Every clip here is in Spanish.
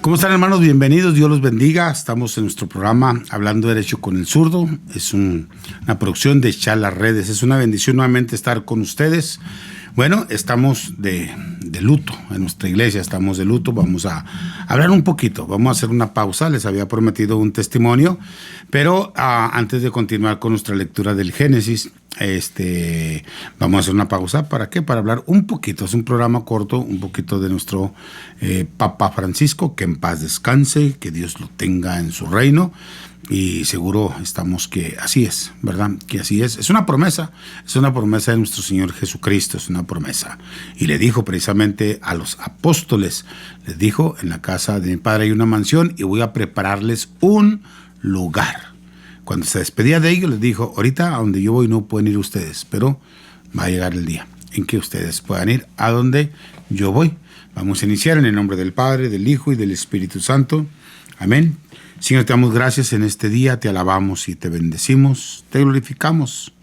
¿Cómo están, hermanos? Bienvenidos, Dios los bendiga. Estamos en nuestro programa Hablando Derecho con el Zurdo. Es una producción de Charlas Redes. Es una bendición nuevamente estar con ustedes. Bueno, estamos de luto en nuestra iglesia, estamos de luto. Vamos a hablar un poquito, vamos a hacer una pausa. Les había prometido un testimonio, pero antes de continuar con nuestra lectura del Génesis, vamos a hacer una pausa. ¿Para qué? Para hablar un poquito. Es un programa corto, un poquito de nuestro Papa Francisco, que en paz descanse, que Dios lo tenga en su reino. Y seguro estamos que así es, ¿verdad? Que así es. Es una promesa de nuestro Señor Jesucristo, es una promesa. Y le dijo precisamente a los apóstoles, les dijo: en la casa de mi Padre hay una mansión y voy a prepararles un lugar. Cuando se despedía de ellos, les dijo: ahorita a donde yo voy no pueden ir ustedes, pero va a llegar el día en que ustedes puedan ir a donde yo voy. Vamos a iniciar en el nombre del Padre, del Hijo y del Espíritu Santo. Amén. Señor, te damos gracias en este día, te alabamos y te bendecimos, te glorificamos.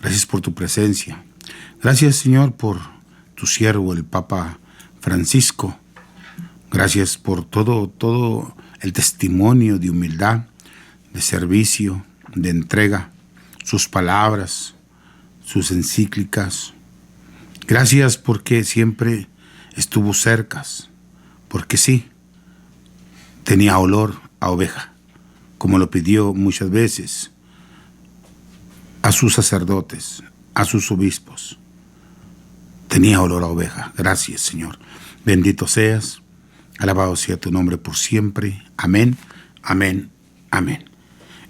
Gracias por tu presencia. Gracias, Señor, por tu siervo, el Papa Francisco. Gracias por todo el testimonio de humildad, de servicio, de entrega, sus palabras, sus encíclicas. Gracias porque siempre estuvo cerca, porque sí, tenía olor a oveja, como lo pidió muchas veces a sus sacerdotes, a sus obispos. Tenía olor a oveja. Gracias, Señor. Bendito seas, alabado sea tu nombre por siempre. Amén, amén, amén.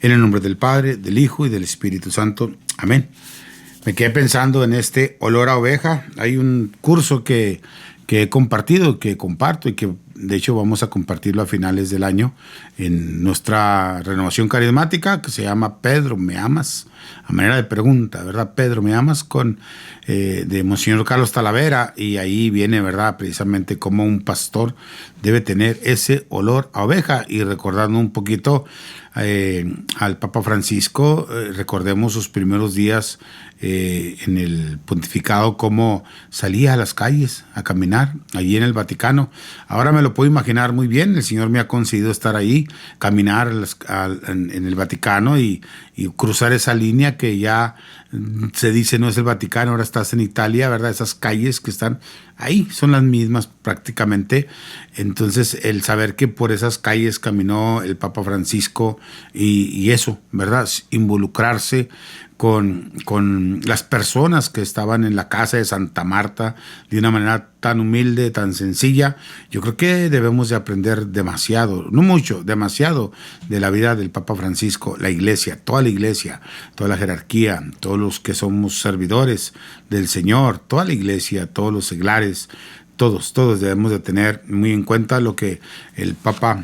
En el nombre del Padre, del Hijo y del Espíritu Santo. Amén. Me quedé pensando en este olor a oveja. Hay un curso que he compartido, que comparto y que de hecho vamos a compartirlo a finales del año en nuestra renovación carismática, que se llama Pedro, ¿me amas? A manera de pregunta, ¿verdad? Pedro, ¿me amas? De Monseñor Carlos Talavera, y ahí viene, ¿verdad? Precisamente cómo un pastor debe tener ese olor a oveja. Y recordando un poquito al Papa Francisco, recordemos sus primeros días en el pontificado, cómo salía a las calles a caminar allí en el Vaticano. Ahora me lo puedo imaginar muy bien. El Señor me ha concedido estar ahí, caminar en el Vaticano y cruzar esa línea que ya se dice no es el Vaticano, ahora estás en Italia, ¿verdad? Esas calles que están ahí son las mismas prácticamente. Entonces, el saber que por esas calles caminó el Papa Francisco y eso, ¿verdad? Involucrarse con las personas que estaban en la casa de Santa Marta de una manera tan humilde, tan sencilla. Yo creo que debemos de aprender demasiado, no mucho, demasiado de la vida del Papa Francisco, la iglesia, toda la jerarquía, todos los que somos servidores del Señor, toda la iglesia, todos los seglares, todos debemos de tener muy en cuenta lo que el Papa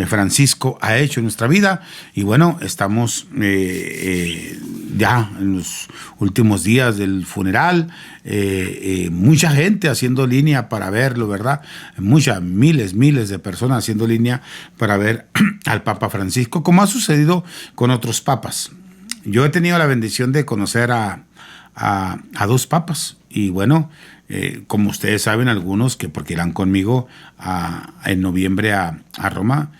Francisco ha hecho en nuestra vida. Y bueno, estamos ya en los últimos días del funeral, mucha gente haciendo línea para verlo, ¿verdad? Miles de personas haciendo línea para ver al Papa Francisco, como ha sucedido con otros papas. Yo he tenido la bendición de conocer a dos papas, y bueno, como ustedes saben, algunos que porque irán conmigo en noviembre a Roma,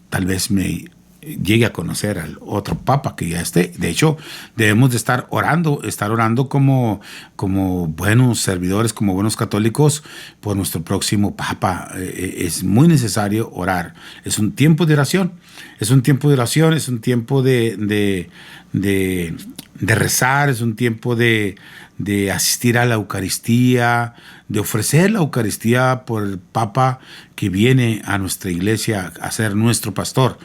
tal vez me llegue a conocer al otro papa que ya esté. De hecho, debemos de estar orando como buenos servidores, como buenos católicos, por nuestro próximo papa. Es muy necesario orar. Es un tiempo de oración, es un tiempo de rezar, es un tiempo de asistir a la Eucaristía, de ofrecer la Eucaristía por el Papa que viene a nuestra iglesia a ser nuestro pastor.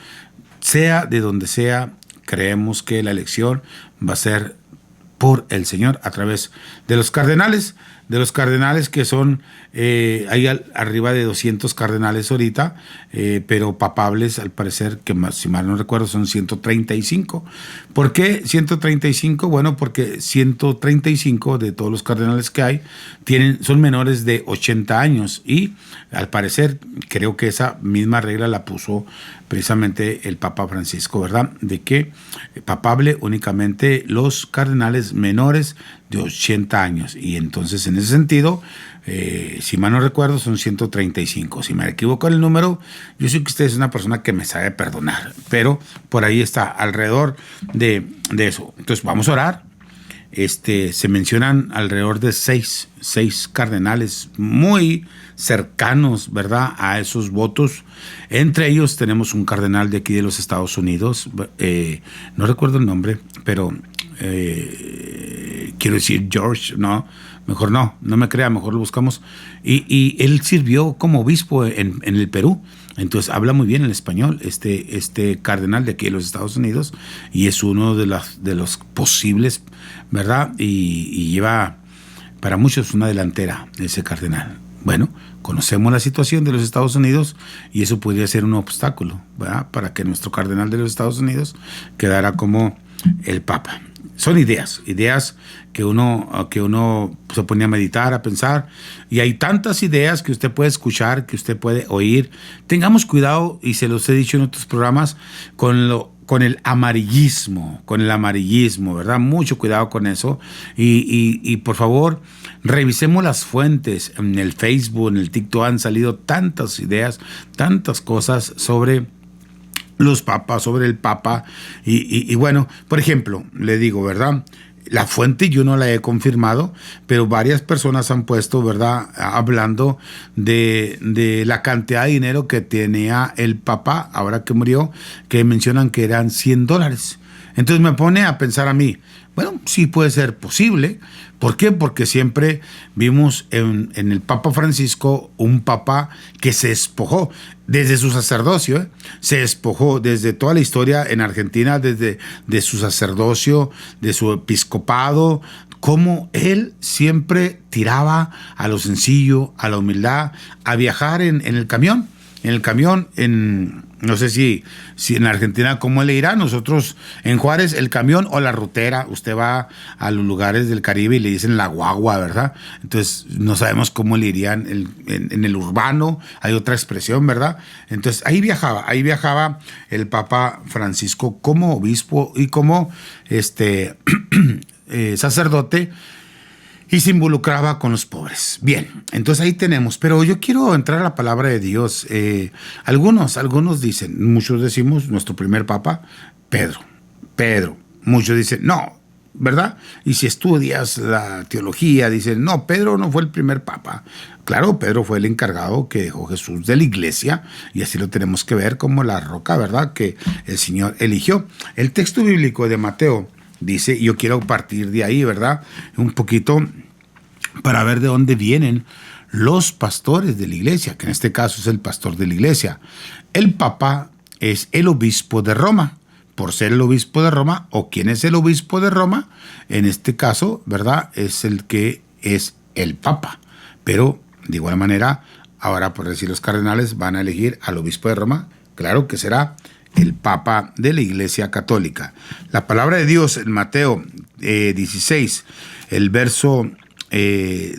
Sea de donde sea, creemos que la elección va a ser por el Señor a través de los cardenales que son, hay arriba de 200 cardenales ahorita, pero papables al parecer, que si mal no recuerdo, son 135. ¿Por qué 135? Bueno, porque 135 de todos los cardenales que hay son menores de 80 años y al parecer creo que esa misma regla la puso precisamente el Papa Francisco, ¿verdad? De que papable únicamente los cardenales menores de 80 años. Y entonces, en ese sentido, si mal no recuerdo, son 135. Si me equivoco en el número, yo sé que usted es una persona que me sabe perdonar, pero por ahí está, alrededor de eso. Entonces, vamos a orar. Se mencionan alrededor de seis cardenales muy cercanos, ¿verdad?, a esos votos. Entre ellos tenemos un cardenal de aquí de los Estados Unidos, no recuerdo el nombre, pero quiero decir George, no, mejor no me crea, mejor lo buscamos. Y él sirvió como obispo en el Perú. Entonces habla muy bien el español, este cardenal de aquí de los Estados Unidos, y es uno de los posibles, ¿verdad? Y lleva para muchos una delantera ese cardenal. Bueno, conocemos la situación de los Estados Unidos y eso podría ser un obstáculo, ¿verdad?, para que nuestro cardenal de los Estados Unidos quedara como el Papa. Son ideas que uno se pone a meditar, a pensar, y hay tantas ideas que usted puede escuchar, que usted puede oír. Tengamos cuidado, y se los he dicho en otros programas, con el amarillismo, ¿verdad? Mucho cuidado con eso. Y por favor, revisemos las fuentes. En el Facebook, en el TikTok han salido tantas ideas, tantas cosas sobre los papas, sobre el papa, y bueno, por ejemplo, le digo, ¿verdad?, la fuente yo no la he confirmado, pero varias personas han puesto, ¿verdad?, hablando de la cantidad de dinero que tenía el papa ahora que murió, que mencionan que eran $100. Entonces me pone a pensar a mí, bueno, sí puede ser posible. ¿Por qué? Porque siempre vimos en el Papa Francisco un papa que se despojó desde su sacerdocio, se despojó desde toda la historia en Argentina, desde de su sacerdocio, de su episcopado, como él siempre tiraba a lo sencillo, a la humildad, a viajar en el camión. No sé si en Argentina cómo le irá. Nosotros en Juárez el camión o la rutera. Usted va a los lugares del Caribe y le dicen la guagua, ¿verdad? Entonces no sabemos cómo le irían en el urbano. Hay otra expresión, ¿verdad? Entonces ahí viajaba el Papa Francisco como obispo y como sacerdote, y se involucraba con los pobres. Bien, entonces ahí tenemos. Pero yo quiero entrar a la palabra de Dios. Algunos dicen, muchos decimos, nuestro primer papa, Pedro. Muchos dicen, no, ¿verdad? Y si estudias la teología, dicen, no, Pedro no fue el primer papa. Claro, Pedro fue el encargado que dejó Jesús de la iglesia, y así lo tenemos que ver como la roca, ¿verdad?, que el Señor eligió. El texto bíblico de Mateo dice, y yo quiero partir de ahí, ¿verdad?, un poquito para ver de dónde vienen los pastores de la iglesia, que en este caso es el pastor de la iglesia. El Papa es el obispo de Roma. Por ser el obispo de Roma, o quién es el obispo de Roma, en este caso, ¿verdad?, es el que es el Papa. Pero de igual manera, ahora por decir los cardenales van a elegir al obispo de Roma, claro que será el Papa de la Iglesia Católica. La palabra de Dios en Mateo 16, el verso,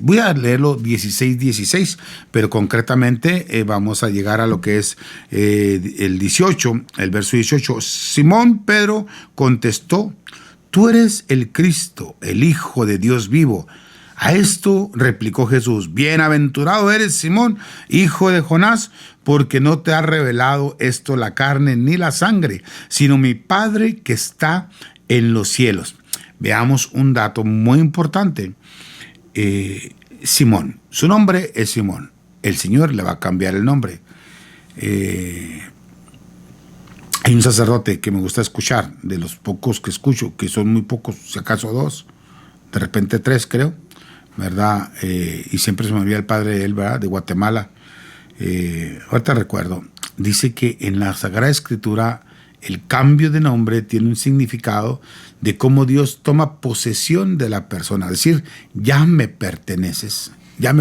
voy a leerlo 16, pero concretamente vamos a llegar a lo que es el 18, el verso 18. Simón Pedro contestó, tú eres el Cristo, el Hijo de Dios vivo. A esto replicó Jesús, bienaventurado eres Simón, hijo de Jonás, porque no te ha revelado esto la carne ni la sangre, sino mi Padre que está en los cielos. Veamos un dato muy importante. Simón, su nombre es Simón. El Señor le va a cambiar el nombre. Hay un sacerdote que me gusta escuchar, de los pocos que escucho, que son muy pocos, si acaso 2, de repente 3 creo, ¿verdad? Y siempre se me olvida el padre de él, ¿verdad?, de Guatemala. Ahorita recuerdo, dice que en la Sagrada Escritura el cambio de nombre tiene un significado de cómo Dios toma posesión de la persona, es decir, ya me perteneces, ya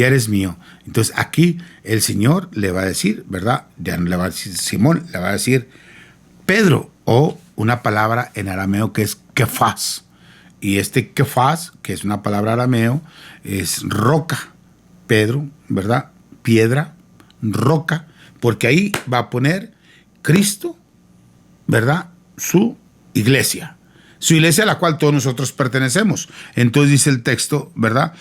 eres mío. Entonces aquí el Señor le va a decir, ¿verdad?, ya no le va a decir Simón, le va a decir Pedro, o una palabra en arameo que es Kefas. Y Kefas, que es una palabra arameo, es roca. Pedro, ¿verdad?, piedra, roca, porque ahí va a poner Cristo, ¿verdad?, su iglesia. su iglesia a la cual todos nosotros pertenecemos. Entonces dice el texto, ¿verdad?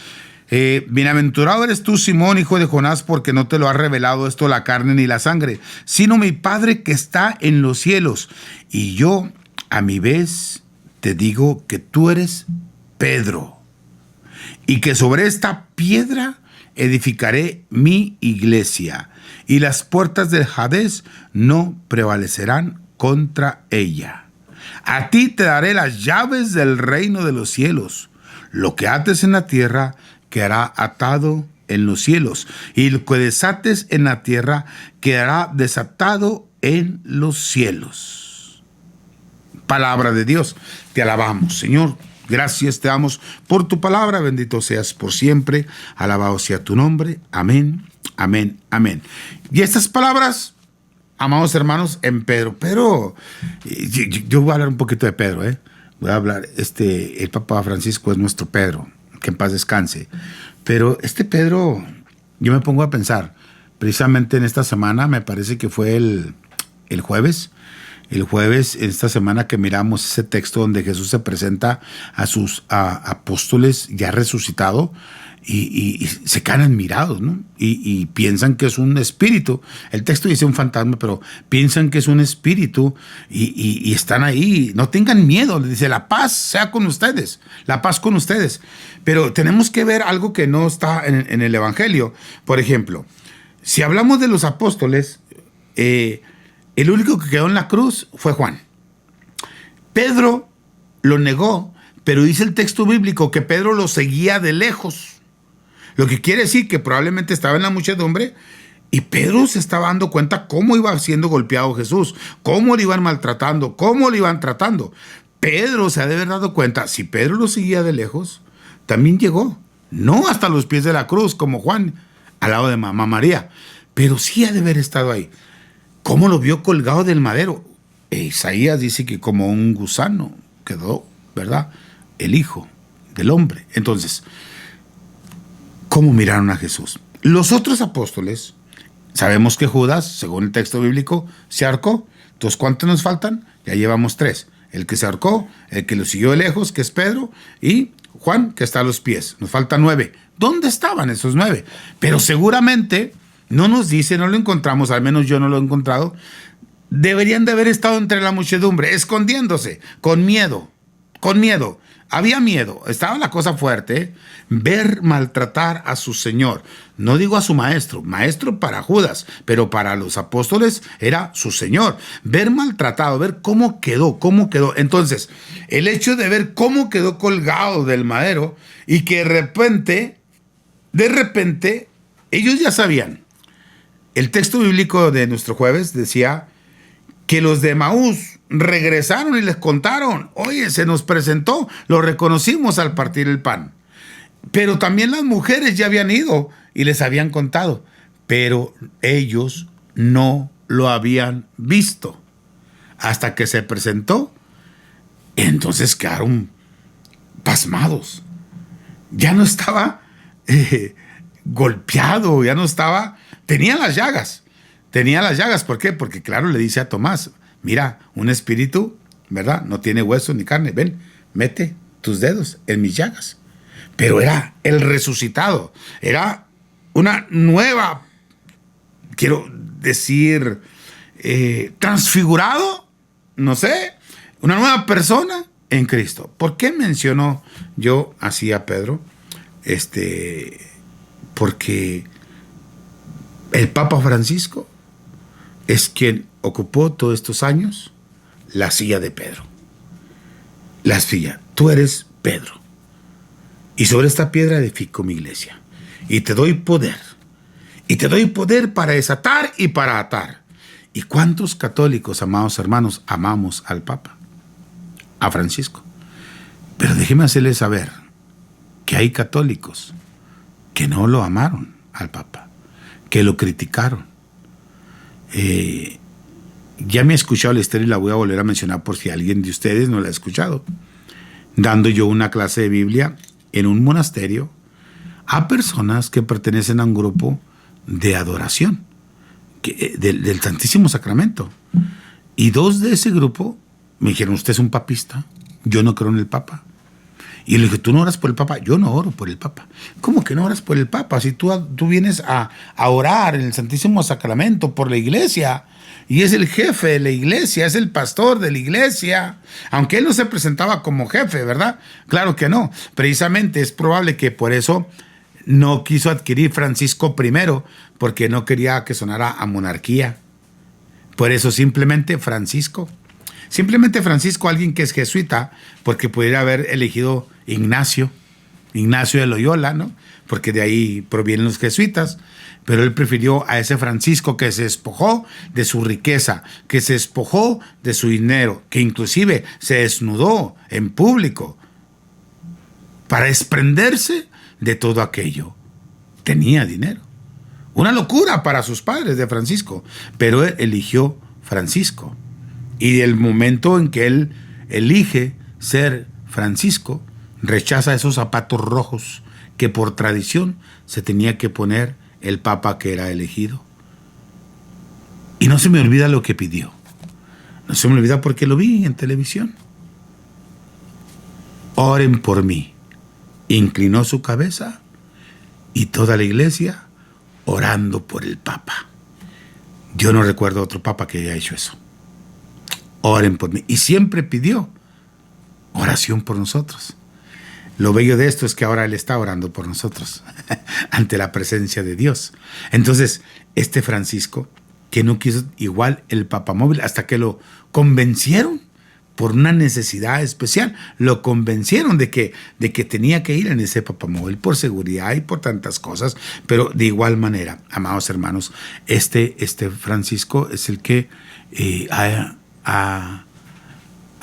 Bienaventurado eres tú, Simón, hijo de Jonás, porque no te lo ha revelado esto la carne ni la sangre, sino mi Padre que está en los cielos. Y yo, a mi vez, te digo que tú eres Pedro, y que sobre esta piedra edificaré mi iglesia, y las puertas del Hades no prevalecerán contra ella. A ti te daré las llaves del reino de los cielos. Lo que ates en la tierra quedará atado en los cielos, y lo que desates en la tierra quedará desatado en los cielos. Palabra de Dios, te alabamos, Señor. Gracias te damos por tu palabra, bendito seas por siempre, alabado sea tu nombre, amén, amén, amén. Y estas palabras, amados hermanos, en Pedro, yo voy a hablar un poquito de Pedro, voy a hablar, el Papa Francisco es nuestro Pedro, que en paz descanse. Pero Pedro, yo me pongo a pensar, precisamente en esta semana, me parece que fue el jueves, esta semana que miramos ese texto donde Jesús se presenta a sus apóstoles ya resucitado, y se quedan admirados, ¿no? Y piensan que es un espíritu. El texto dice un fantasma, pero piensan que es un espíritu y están ahí. No tengan miedo, les dice, la paz sea con ustedes, la paz con ustedes. Pero tenemos que ver algo que no está en el Evangelio. Por ejemplo, si hablamos de los apóstoles, el único que quedó en la cruz fue Juan. Pedro lo negó, pero dice el texto bíblico que Pedro lo seguía de lejos. Lo que quiere decir que probablemente estaba en la muchedumbre y Pedro se estaba dando cuenta cómo iba siendo golpeado Jesús, cómo le iban maltratando, cómo le iban tratando. Pedro se ha de haber dado cuenta, si Pedro lo seguía de lejos, también llegó, no hasta los pies de la cruz como Juan, al lado de mamá María, pero sí ha de haber estado ahí. ¿Cómo lo vio colgado del madero? Isaías dice que como un gusano quedó, ¿verdad?, el Hijo del Hombre. Entonces, ¿cómo miraron a Jesús? Los otros apóstoles, sabemos que Judas, según el texto bíblico, se ahorcó. Entonces, ¿cuántos nos faltan? Ya llevamos 3. El que se ahorcó, el que lo siguió de lejos, que es Pedro, y Juan, que está a los pies. Nos faltan 9. ¿Dónde estaban esos 9? Pero seguramente no nos dice, no lo encontramos, al menos yo no lo he encontrado. Deberían de haber estado entre la muchedumbre, escondiéndose, con miedo, con miedo. Había miedo, estaba la cosa fuerte, ver maltratar a su Señor. No digo a su maestro para Judas, pero para los apóstoles era su Señor. Ver maltratado, ver cómo quedó. Entonces, el hecho de ver cómo quedó colgado del madero y que de repente, ellos ya sabían. El texto bíblico de nuestro jueves decía que los de Emaús regresaron y les contaron, oye, se nos presentó, lo reconocimos al partir el pan. Pero también las mujeres ya habían ido y les habían contado, pero ellos no lo habían visto hasta que se presentó. Entonces quedaron pasmados. Ya no estaba golpeado, ya no estaba, tenía las llagas. ¿Por qué? Porque claro, le dice a Tomás, mira, un espíritu, ¿verdad?, no tiene hueso ni carne. Ven, mete tus dedos en mis llagas. Pero era el resucitado. Era una nueva, quiero decir, transfigurado, no sé, una nueva persona en Cristo. ¿Por qué menciono yo así a Pedro? Porque el Papa Francisco es quien ocupó todos estos años la silla de Pedro. La silla, tú eres Pedro. Y sobre esta piedra edifico mi iglesia. Y te doy poder. Y te doy poder para desatar y para atar. ¿Y cuántos católicos, amados hermanos, amamos al Papa? A Francisco. Pero déjeme hacerles saber que hay católicos que no lo amaron al Papa, que lo criticaron. Ya me he escuchado la historia y la voy a volver a mencionar por si alguien de ustedes no la ha escuchado. Dando yo una clase de Biblia en un monasterio a personas que pertenecen a un grupo de adoración del Santísimo Sacramento. Y 2 de ese grupo me dijeron, ¿usted es un papista? yo no creo en el Papa. Y le dije, ¿tú no oras por el Papa? Yo no oro por el Papa. ¿Cómo que no oras por el Papa? Si tú vienes a orar en el Santísimo Sacramento por la iglesia, y es el jefe de la iglesia, es el pastor de la iglesia, aunque él no se presentaba como jefe, ¿verdad? Claro que no. Precisamente es probable que por eso no quiso adquirir Francisco I, porque no quería que sonara a monarquía. Por eso simplemente Francisco. Simplemente Francisco, alguien que es jesuita, porque pudiera haber elegido Ignacio de Loyola, ¿no? Porque de ahí provienen los jesuitas, pero él prefirió a ese Francisco que se despojó de su riqueza, que se despojó de su dinero, que inclusive se desnudó en público para desprenderse de todo aquello. Tenía dinero. Una locura para sus padres de Francisco, pero él eligió Francisco. Y del momento en que él elige ser Francisco, rechaza esos zapatos rojos que por tradición se tenía que poner el Papa que era elegido. Y no se me olvida lo que pidió. No se me olvida porque lo vi en televisión. Oren por mí. Inclinó su cabeza y toda la iglesia orando por el Papa. Yo no recuerdo otro Papa que haya hecho eso. Oren por mí. Y siempre pidió oración por nosotros. Lo bello de esto es que ahora Él está orando por nosotros ante la presencia de Dios. Entonces, este Francisco, que no quiso igual el papamóvil hasta que lo convencieron por una necesidad especial, lo convencieron de que tenía que ir en ese papamóvil por seguridad y por tantas cosas, pero de igual manera, amados hermanos, este Francisco es el que ha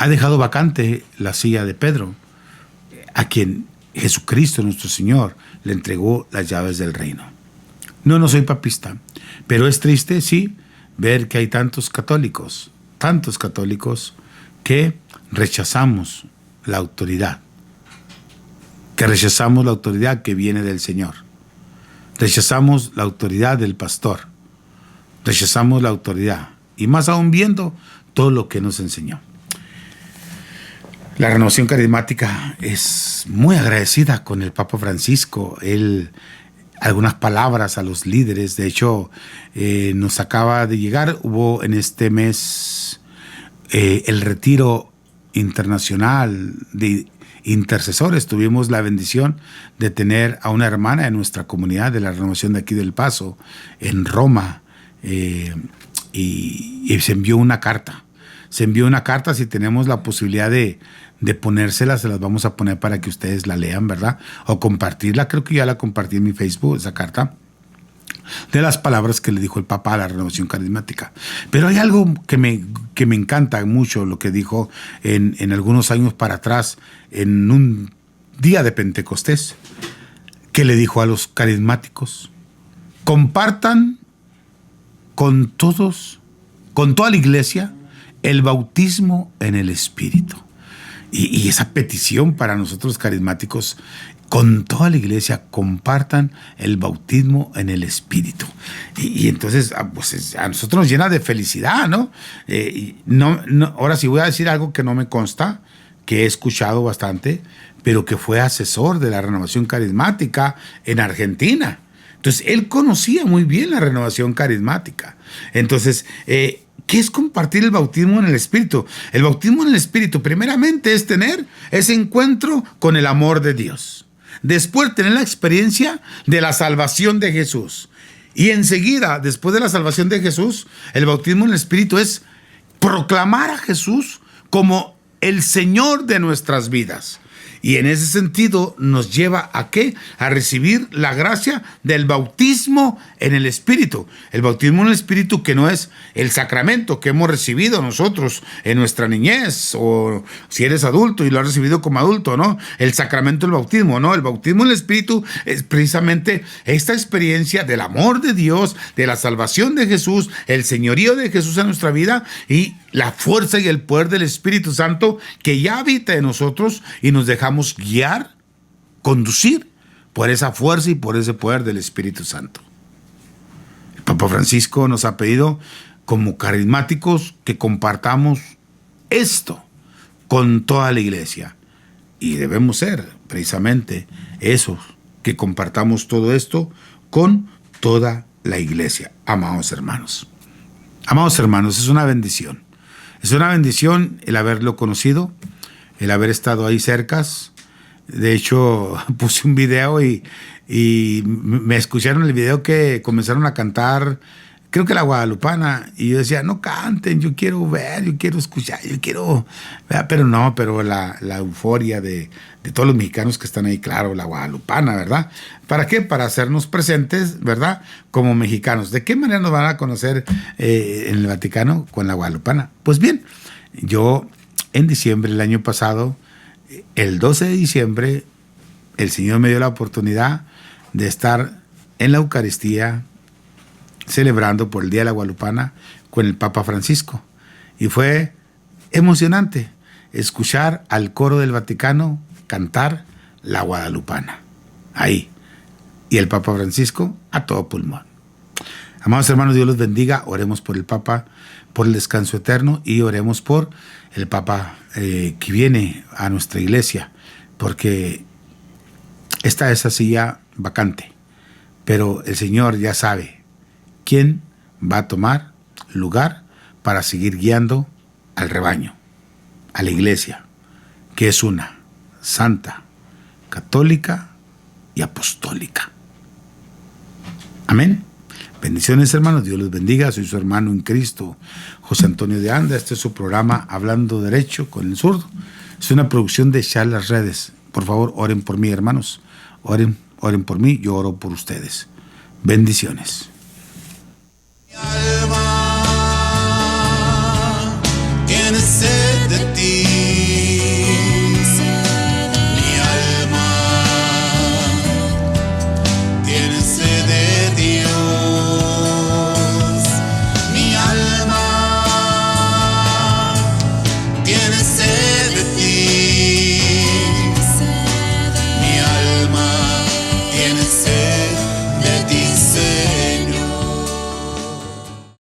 dejado vacante la silla de Pedro, a quien Jesucristo nuestro Señor le entregó las llaves del reino. No soy papista, pero es triste, sí, ver que hay tantos católicos que rechazamos la autoridad, que viene del Señor, rechazamos la autoridad del pastor, rechazamos la autoridad, y más aún viendo todo lo que nos enseñó. La Renovación Carismática es muy agradecida con el Papa Francisco. Algunas palabras a los líderes. De hecho, nos acaba de llegar, hubo en este mes el retiro internacional de intercesores. Tuvimos la bendición de tener a una hermana de nuestra comunidad de la Renovación de aquí del Paso, en Roma, y se envió una carta. Si tenemos la posibilidad de ponérsela, se las vamos a poner para que ustedes la lean, ¿verdad? O compartirla, creo que ya la compartí en mi Facebook, esa carta, de las palabras que le dijo el Papa a la Renovación Carismática. Pero hay algo que me encanta mucho, lo que dijo en algunos años para atrás, en un día de Pentecostés, que le dijo a los carismáticos: compartan con toda la iglesia, el bautismo en el Espíritu. Y esa petición para nosotros carismáticos, con toda la iglesia, compartan el bautismo en el Espíritu. Y entonces, pues, a nosotros nos llena de felicidad, ¿no? Ahora sí voy a decir algo que no me consta, que he escuchado bastante, pero que fue asesor de la Renovación Carismática en Argentina. Entonces, él conocía muy bien la Renovación Carismática. Entonces, ¿qué es compartir el bautismo en el Espíritu? El bautismo en el Espíritu, primeramente, es tener ese encuentro con el amor de Dios. Después, tener la experiencia de la salvación de Jesús. Y enseguida, después de la salvación de Jesús, el bautismo en el Espíritu es proclamar a Jesús como el Señor de nuestras vidas. Y en ese sentido nos lleva ¿a qué? A recibir la gracia del bautismo en el Espíritu. El bautismo en el Espíritu, que no es el sacramento que hemos recibido nosotros en nuestra niñez, o si eres adulto y lo has recibido como adulto, ¿no? El sacramento del bautismo, ¿no? El bautismo en el Espíritu es precisamente esta experiencia del amor de Dios, de la salvación de Jesús, el señorío de Jesús en nuestra vida y la fuerza y el poder del Espíritu Santo que ya habita en nosotros, y nos dejamos guiar, conducir por esa fuerza y por ese poder del Espíritu Santo. El Papa Francisco nos ha pedido como carismáticos que compartamos esto con toda la iglesia. Y debemos ser precisamente esos que compartamos todo esto con toda la iglesia, amados hermanos. Amados hermanos, es una bendición. Es una bendición el haberlo conocido, el haber estado ahí cerca. De hecho, puse un video y me escucharon el video que comenzaron a cantar, creo que la guadalupana, y yo decía, no canten, yo quiero ver, yo quiero escuchar, yo quiero, ¿verdad? Pero la euforia de todos los mexicanos que están ahí, claro, la guadalupana, ¿verdad? ¿Para qué? Para hacernos presentes, ¿verdad? Como mexicanos. ¿De qué manera nos van a conocer en el Vaticano? Con la guadalupana. Pues bien, yo en diciembre del año pasado, el 12 de diciembre, el Señor me dio la oportunidad de estar en la Eucaristía celebrando por el Día de la Guadalupana con el Papa Francisco. Y fue emocionante escuchar al coro del Vaticano cantar la Guadalupana. Ahí. Y el Papa Francisco a todo pulmón. Amados hermanos, Dios los bendiga. Oremos por el Papa, por el descanso eterno, y oremos por el Papa que viene a nuestra iglesia, porque esta es así ya vacante. Pero el Señor ya sabe quién va a tomar lugar para seguir guiando al rebaño, a la iglesia, que es una, santa, católica y apostólica. Amén. Bendiciones, hermanos. Dios los bendiga. Soy su hermano en Cristo, José Antonio de Anda. Este es su programa Hablando Derecho con el Zurdo. Es una producción de Charlas Redes. Por favor, oren por mí, hermanos. Oren por mí. Yo oro por ustedes. Bendiciones.